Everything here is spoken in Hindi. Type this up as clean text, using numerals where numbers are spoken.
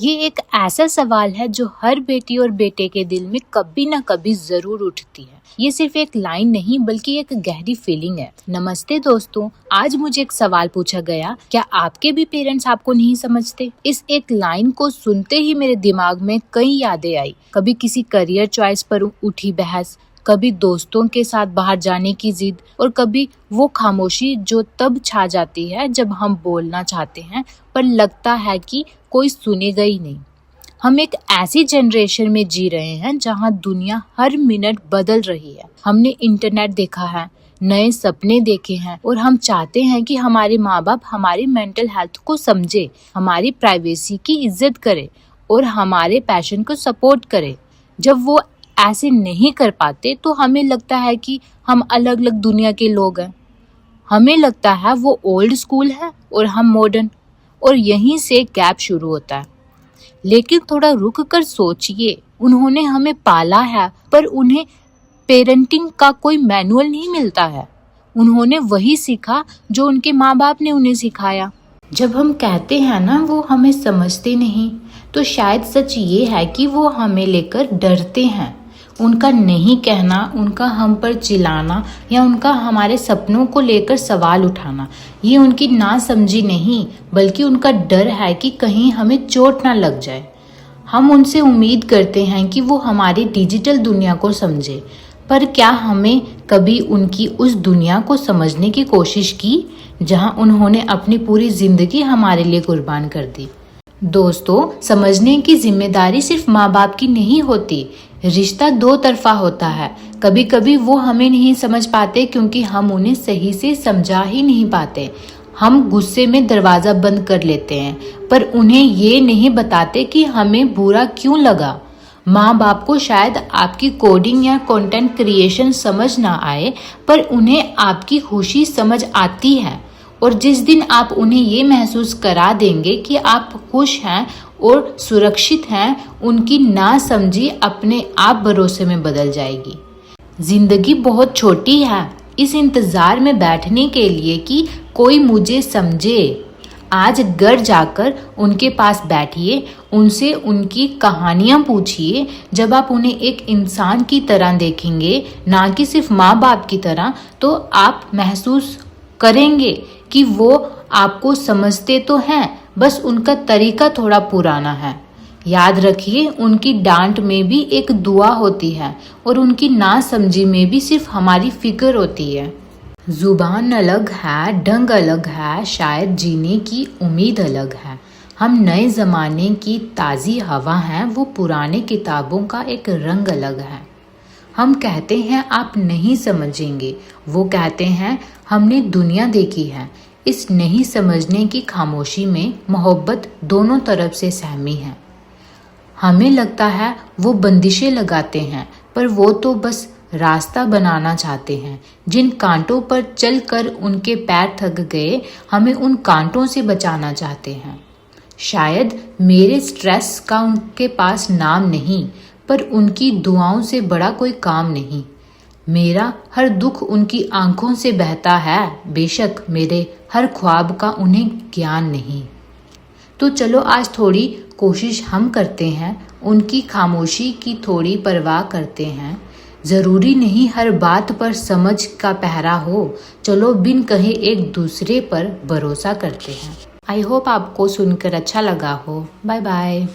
ये एक ऐसा सवाल है जो हर बेटी और बेटे के दिल में कभी ना कभी जरूर उठती है। ये सिर्फ एक लाइन नहीं बल्कि एक गहरी फीलिंग है। नमस्ते दोस्तों, आज मुझे एक सवाल पूछा गया, क्या आपके भी पेरेंट्स आपको नहीं समझते? इस एक लाइन को सुनते ही मेरे दिमाग में कई यादें आई। कभी किसी करियर चॉइस पर उठी बहस, कभी दोस्तों के साथ बाहर जाने की जिद और कभी वो खामोशी जो तब छा जाती है जब हम बोलना चाहते हैं पर लगता है कि कोई सुनेगा ही नहीं। हम एक ऐसी जनरेशन में जी रहे हैं जहां दुनिया हर मिनट बदल रही है। हमने इंटरनेट देखा है, नए सपने देखे हैं और हम चाहते हैं कि हमारे माँ बाप हमारी मेंटल हेल्थ को समझे, हमारी प्राइवेसी की इज्जत करे और हमारे पैशन को सपोर्ट करे। जब वो ऐसे नहीं कर पाते तो हमें लगता है कि हम अलग अलग दुनिया के लोग हैं। हमें लगता है वो ओल्ड स्कूल है और हम मॉडर्न, और यहीं से गैप शुरू होता है। लेकिन थोड़ा रुक कर सोचिए, उन्होंने हमें पाला है पर उन्हें पेरेंटिंग का कोई मैनुअल नहीं मिलता है। उन्होंने वही सीखा जो उनके माँ बाप ने उन्हें सिखाया। जब हम कहते हैं ना वो हमें समझते नहीं, तो शायद सच ये है कि वो हमें लेकर डरते हैं। उनका नहीं कहना, उनका हम पर चिल्लाना या उनका हमारे सपनों को लेकर सवाल उठाना, ये उनकी नासमझी नहीं बल्कि उनका डर है कि कहीं हमें चोट ना लग जाए। हम उनसे उम्मीद करते हैं कि वो हमारी डिजिटल दुनिया को समझे, पर क्या हमें कभी उनकी उस दुनिया को समझने की कोशिश की जहां उन्होंने अपनी पूरी जिंदगी हमारे लिए कुर्बान कर दी? दोस्तों, समझने की जिम्मेदारी सिर्फ माँ बाप की नहीं होती। रिश्ता दो तरफा होता है। कभी कभी वो हमें नहीं समझ पाते क्योंकि हम उन्हें सही से समझा ही नहीं पाते। हम गुस्से में दरवाजा बंद कर लेते हैं पर उन्हें ये नहीं बताते कि हमें बुरा क्यों लगा। माँ बाप को शायद आपकी कोडिंग या कंटेंट क्रिएशन समझ ना आए पर उन्हें आपकी खुशी समझ आती है, और जिस दिन आप उन्हें ये महसूस करा देंगे कि आप खुश हैं और सुरक्षित हैं, उनकी नासमझी अपने आप भरोसे में बदल जाएगी। जिंदगी बहुत छोटी है इस इंतजार में बैठने के लिए कि कोई मुझे समझे। आज घर जाकर उनके पास बैठिए, उनसे उनकी कहानियां पूछिए। जब आप उन्हें एक इंसान की तरह देखेंगे, ना कि सिर्फ माँ बाप की तरह, तो आप महसूस करेंगे कि वो आपको समझते तो हैं, बस उनका तरीका थोड़ा पुराना है। याद रखिए, उनकी डांट में भी एक दुआ होती है और उनकी नासमझी में भी सिर्फ हमारी फिक्र होती है। जुबान अलग है, ढंग अलग है, शायद जीने की उम्मीद अलग है। हम नए ज़माने की ताज़ी हवा हैं, वो पुराने किताबों का एक रंग अलग है। हम कहते हैं आप नहीं समझेंगे, वो कहते हैं हमने दुनिया देखी है। इस नहीं समझने की खामोशी में मोहब्बत दोनों तरफ से सहमी है। हमें लगता है वो बंदिशें लगाते हैं पर वो तो बस रास्ता बनाना चाहते हैं। जिन कांटों पर चलकर उनके पैर थक गए, हमें उन कांटों से बचाना चाहते हैं। शायद मेरे स्ट्रेस का उनके पास नाम नहीं, पर उनकी दुआओं से बड़ा कोई काम नहीं। मेरा हर दुख उनकी आंखों से बहता है, बेशक मेरे हर ख्वाब का उन्हें ज्ञान नहीं। तो चलो आज थोड़ी कोशिश हम करते हैं, उनकी खामोशी की थोड़ी परवाह करते हैं। ज़रूरी नहीं हर बात पर समझ का पहरा हो, चलो बिन कहे एक दूसरे पर भरोसा करते हैं। आई होप आपको सुनकर अच्छा लगा हो। Bye bye.